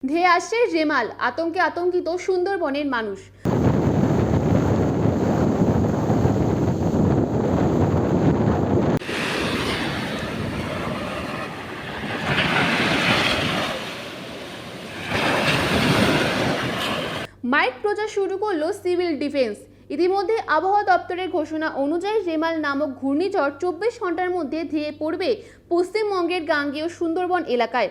ধেয়ে আসছে রেমাল, আতঙ্কে আতঙ্কিত সুন্দরবনের মানুষ। মাইক প্রচার শুরু করলো সিভিল ডিফেন্স। ইতিমধ্যে আবহাওয়া দপ্তরের ঘোষণা অনুযায়ী রেমাল নামক ঘূর্ণিঝড় 24 ঘন্টার মধ্যে ধেয়ে পড়বে পশ্চিমবঙ্গের গাঙ্গেয় সুন্দরবন এলাকায়।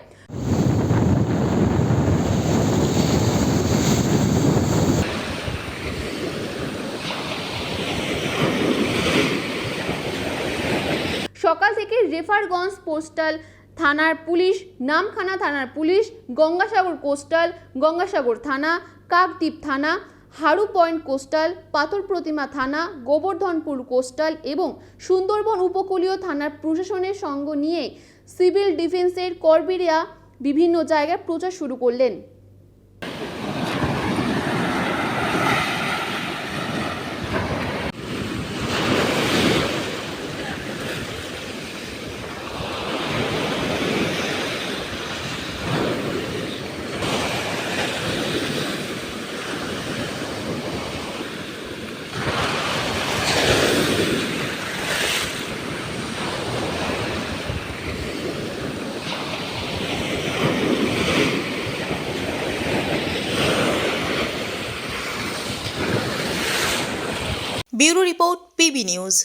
সকাল থেকে রেফারগঞ্জ পোস্টাল থানার পুলিশ, নামখানা থানার পুলিশ, গঙ্গাসাগর কোস্টাল, গঙ্গাসাগর থানা, কাকদ্বীপ থানা, হারু পয়েন্ট কোস্টাল, পাথর প্রতিমা থানা, গোবর্ধনপুর কোস্টাল এবং সুন্দরবন উপকূলীয় থানার প্রশাসনের সঙ্গ নিয়ে সিভিল ডিফেন্সের কর্মীরা বিভিন্ন জায়গায় প্রচার শুরু করলেন। Bureau report, PB news.